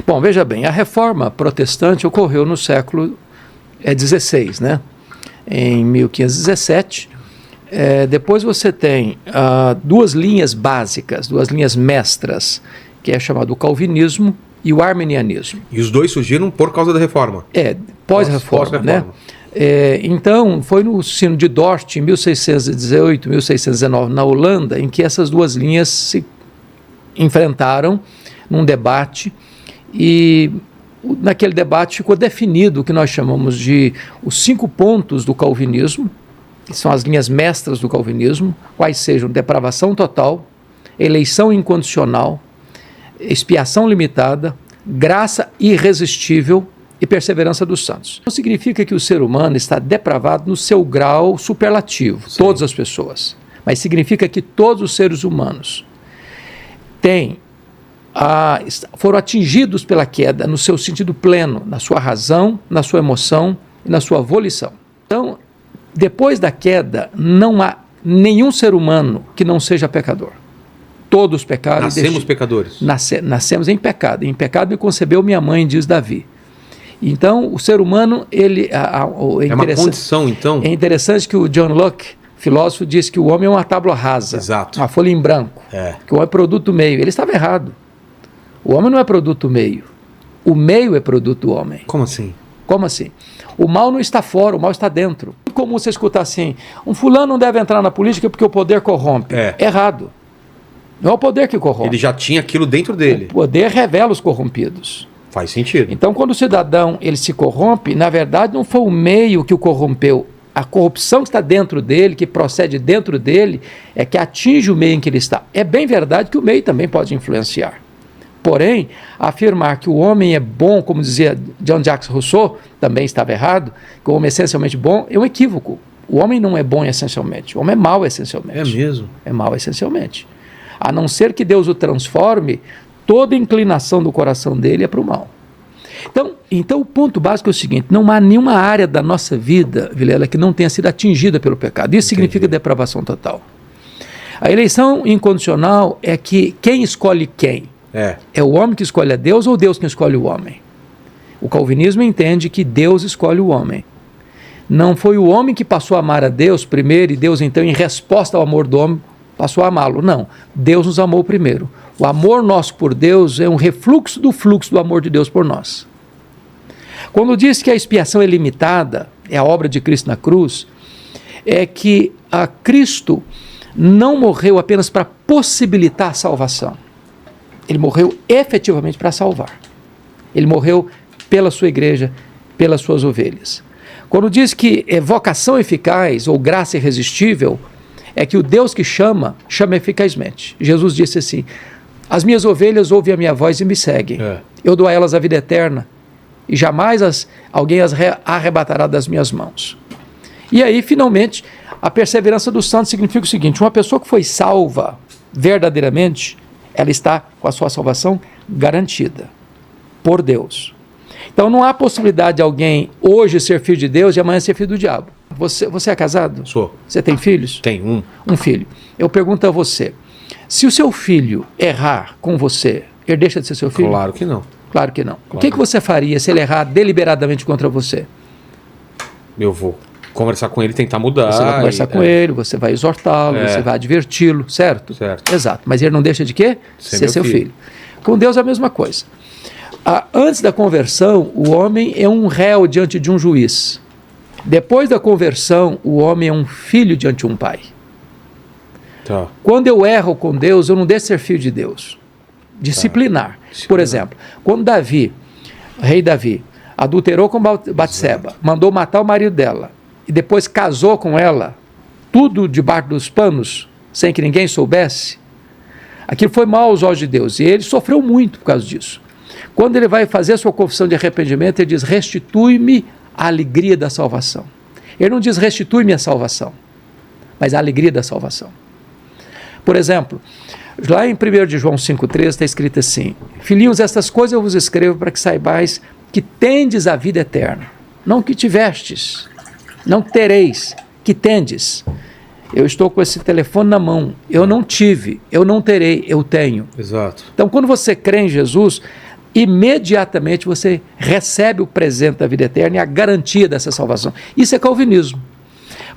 Bom, veja bem, a reforma protestante ocorreu no século XVI, né? Em 1517. Depois você tem duas linhas básicas, duas linhas mestras, que é chamado o calvinismo e o arminianismo. E os dois surgiram por causa da reforma? Pós-reforma, né? Então, foi no Sino de Dort, em 1618, 1619, na Holanda, em que essas duas linhas se enfrentaram num debate, e naquele debate ficou definido o que nós chamamos de os 5 pontos do calvinismo, que são as linhas mestras do calvinismo, quais sejam depravação total, eleição incondicional, expiação limitada, graça irresistível e perseverança dos santos. Não significa que o ser humano está depravado no seu grau superlativo, sim, todas as pessoas, mas significa que todos os seres humanos foram atingidos pela queda no seu sentido pleno, na sua razão, na sua emoção e na sua volição. Então, depois da queda, não há nenhum ser humano que não seja pecador. Todos pecaram. Nascemos pecadores. Nascemos em pecado. Em pecado me concebeu minha mãe, diz Davi. Então, o ser humano, é uma condição, então? É interessante que o John Locke, filósofo, diz que o homem é uma tábua rasa. Exato. Uma folha em branco. Que o homem é produto do meio. Ele estava errado. O homem não é produto do meio. O meio é produto do homem. Como assim? Como assim? O mal não está fora, o mal está dentro. É comum você escutar assim, um fulano não deve entrar na política porque o poder corrompe. Errado. Não é o poder que corrompe. Ele já tinha aquilo dentro dele. O poder revela os corrompidos. Faz sentido. Então, quando o cidadão ele se corrompe, na verdade não foi o meio que o corrompeu. A corrupção que está dentro dele, que procede dentro dele, é que atinge o meio em que ele está. É bem verdade que o meio também pode influenciar. Porém, afirmar que o homem é bom, como dizia Jean-Jacques Rousseau, também estava errado, que o homem é essencialmente bom, é um equívoco. O homem não é bom essencialmente, o homem é mau essencialmente. É mesmo? É mau essencialmente. A não ser que Deus o transforme, toda inclinação do coração dele é para o mal. Então o ponto básico é o seguinte, não há nenhuma área da nossa vida, Vilela, que não tenha sido atingida pelo pecado. Isso significa depravação total. A eleição incondicional é que quem escolhe quem? É o homem que escolhe a Deus ou Deus que escolhe o homem? O calvinismo entende que Deus escolhe o homem. Não foi o homem que passou a amar a Deus primeiro e Deus então, em resposta ao amor do homem, passou a amá-lo. Não, Deus nos amou primeiro. O amor nosso por Deus é um refluxo do fluxo do amor de Deus por nós. Quando diz que a expiação é limitada, é a obra de Cristo na cruz, é que Cristo não morreu apenas para possibilitar a salvação. Ele morreu efetivamente para salvar. Ele morreu pela sua igreja, pelas suas ovelhas. Quando diz que é vocação eficaz ou graça irresistível, é que o Deus que chama eficazmente. Jesus disse assim, as minhas ovelhas ouvem a minha voz e me seguem. Eu dou a elas a vida eterna e jamais alguém as arrebatará das minhas mãos. E aí, finalmente, a perseverança dos santos significa o seguinte, uma pessoa que foi salva verdadeiramente, ela está com a sua salvação garantida por Deus. Então não há possibilidade de alguém hoje ser filho de Deus e amanhã ser filho do diabo. Você é casado? Sou. Você tem filhos? Tenho um filho. Eu pergunto a você, se o seu filho errar com você, ele deixa de ser seu filho? Claro que não. Claro que não. Claro. O que você faria se ele errar deliberadamente contra você? Eu vou conversar com ele, tentar mudar. Você vai conversar com ele, você vai exortá-lo, você vai adverti-lo, certo? Certo. Exato. Mas ele não deixa de quê? Ser seu filho. Com Deus é a mesma coisa. Antes da conversão, o homem é um réu diante de um juiz. Depois da conversão, o homem é um filho diante de um pai. Tá. Quando eu erro com Deus, eu não deixo de ser filho de Deus. Disciplinar. Por exemplo, quando rei Davi, adulterou com Batseba, mandou matar o marido dela, e depois casou com ela, tudo debaixo dos panos, sem que ninguém soubesse, aquilo foi mal aos olhos de Deus, e ele sofreu muito por causa disso. Quando ele vai fazer a sua confissão de arrependimento, ele diz, restitui-me a alegria da salvação. Ele não diz, restitui-me a salvação, mas a alegria da salvação. Por exemplo, lá em 1 de João 5,13 está escrito assim, filhinhos, estas coisas eu vos escrevo para que saibais que tendes a vida eterna, não que tivestes, não tereis, que tendes. Eu estou com esse telefone na mão, eu não tive, eu não terei, eu tenho. Exato. Então, quando você crê em Jesus, imediatamente você recebe o presente da vida eterna e a garantia dessa salvação. Isso é calvinismo.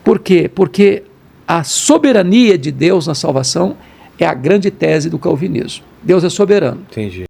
Por quê? Porque a soberania de Deus na salvação é a grande tese do calvinismo. Deus é soberano. Entendi.